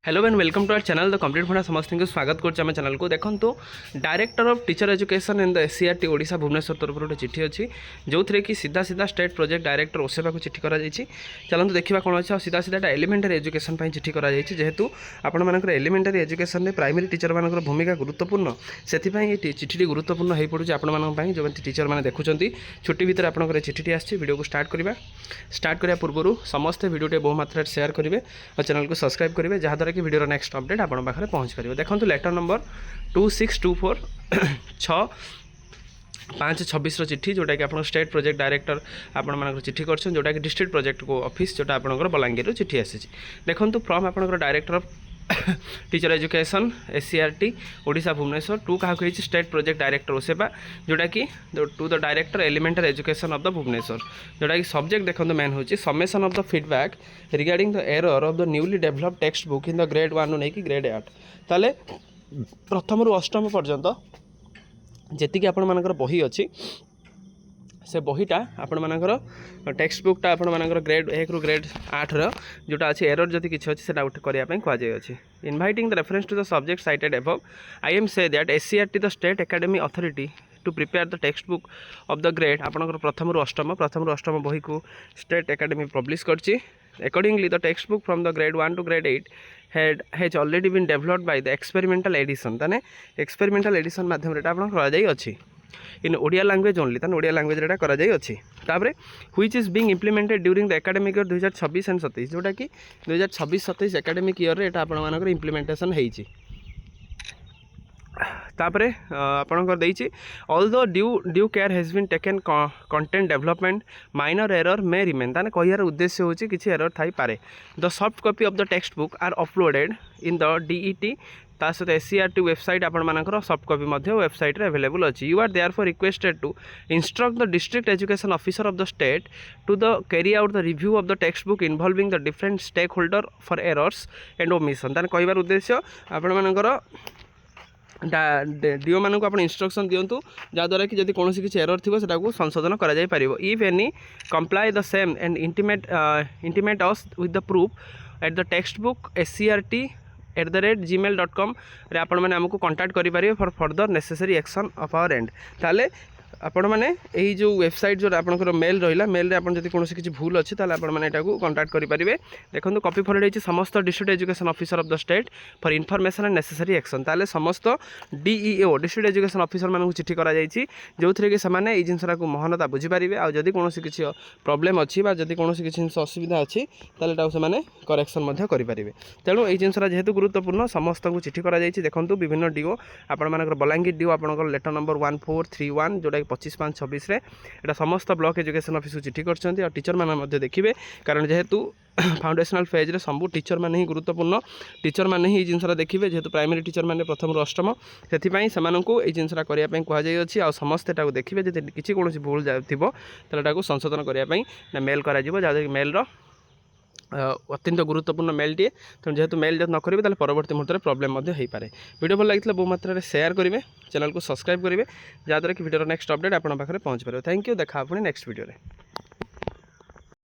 Hello and welcome to our channel the complete भणा समस्त को स्वागत करम चैनल को देखो director of teacher education in the SCERT Odisha Bhubaneswar तरफ गोटे चिठी अच्छी जो थे कि सीधा सीधा स्टेट प्रोजेक्ट डायरेक्टर ओसेवा को चिठी कर चलते देखा कौन अच्छे सीधा सीधा एलिमेंटारी एजुकेशन चिठी कर जेहेतु आपण एलिमेंटारी एजुकेशन में प्राइमरी टीचर मान भूमिका गुरुत्वपूर्ण से चिठी गुरुत्वपूर्ण हो पड़े आपण जो टीचर मैंने देखुं छुट्टी भितर आप चिठी आसी वीडियो को स्टार्ट करने पूर्व समस्ते वीडियो बहु मात्रा शेयर करेंगे और चैनल को सब्सक्राइब करेंगे जहाँद्वारा कि वीडियो नेक्स्ट अपडेट आप पाखे पहुँच पार देखो लेटर नंबर 2624 6/5/26 चिठी जोटा कि आप स्टेट प्रोजेक्ट डायरेक्टर आपण चिठी कर जोटा कि डिस्ट्रिक्ट प्रोजेक्ट को ऑफिस जोटा आपंकर बलांगीर चिठी आसी देखो फ्रॉम आपंकर director of teacher education SCERT Odisha Bhubaneswar to क्या स्टेट प्रोजेक्ट डायरेक्टर ओसेवा जोटा कि to the director elementary education of the Bhubaneswar जोटा कि सब्जेक्ट देखो मेन हूँ submission of the feedback regarding the error of the newly developed text book in the grade 1 नहीं कि ग्रेड 8 ताले प्रथम रु अष्टम पर्यंत जी आपण मानकर बही अच्छी से बहीटा आपण मानकर टेक्स्ट बुकटा आपण मानकर ग्रेड 1 रु ग्रेड 8 जोटा अच्छी एरर जदि किसी अच्छी से करने कहुई inviting the reference to the subject cited above I am say that SCERT the state academy authority to prepare the text book of the grade आपंकर प्रथम रु अष्टम बही को स्टेट एकेडमी पब्लिश करछि accordingly the textbook from the grade 1 to grade 8 has already been developed by the experimental edition ताने experimental edition माध्यम रेटा आपण करा जाई अछि इन ओडिया लैंग्वेज ओनली ताने ओडिया लैंग्वेज रेटा करा जाई अछि तापरे which is being implemented during the academic year 2026 and 27 जोटा कि 2026-27 एकेडमिक ईयर रे एटा आपण मानकर इम्प्लीमेंटेशन हेइछि तापरे आपणकर देइछि although due care has been taken content development minor error may remain ताने कहियार उद्देश्य होछि किछि एरर थाई पारे the soft copy of the text book are uploaded in the DIET ता सहित एससीईआरटी वेबसाइट आपण मानकर सॉफ्ट कॉपी मध्य वेबसाइट रे अवेलेबल अछि you are therefore requested to instruct the district education officer of the state to the carry out the review of the text book involving the different stake holder for errors and omission ताने कहिबार उद्देश्य आपण मानकर do मान को instruction दिंतु जहाँद्वारा कि कौन किसी एरर थी से संशोधन कर if any comply the same and intimate us with the proof at the text book SCRT@gmail.com रे आपण मैंने आमको कांटेक्ट करेंगे for further necessary action of our and ताले आपण मैंने यही जो वेबसाइट जो आपंकर मेल रहा मेल रे आपन जदि कौन किसी भूल अच्छी आपण मैंने यहाँ कांटेक्ट करेंगे देखो कॉपी फॉरवर्ड होती समस्त district education officer of the state for information and necessary action ताले समस्त डीईओ डिस्ट्रिक्ट एजुकेशन ऑफिसर मानक चिठी कर जो थे कि से जिनसा को महानता बुझीपारे आदि कौन किसी प्रॉब्लम अच्छी जदि कौन किसी असुविधा अच्छी ताले से करेक्शन करेंगे तेणु ये जिनसा जेहेतु गुरुत्वपूर्ण समस्त को चिठी कर देखो विभिन्न डीओ आपण बलांगीर डीओ आप लेटर नंबर 1431 जोटा 25/5/26 एटा समस्त ब्लॉक एजुकेशन ऑफिस को चिठी कर टीचर मैंने देखिए कारण जेहेतु फाउंडेशनल फेज रे सब टीचर मैंने ही गुरुत्वपूर्ण टीचर मैंने ही जिनसा देखिए जेहेतु प्राइमरी टीचर मैंने प्रथम रु अष्टम से ये जिनसा करने कहुई आ समस्ते देखिए जब किसी कौन भूल थी संशोधन करने मेल कर जहाँ मेल अत्यंत गुरुत्वपूर्ण मेल टे तेणु जेहेतु मेल जब न करेंगे परवर्ती मुहूर्त में प्रोब्लेम हो पारे वीडियो भल लगी बहु मात्रा शेयर करेंगे चैनल को सब्सक्राइब करेंगे जहाँद्वारा कि वीडियो नेक्स्ट अपडेट आप पाखे पहुँच पारे थैंक यू देखा पुणी नेक्स्ट वीडियो।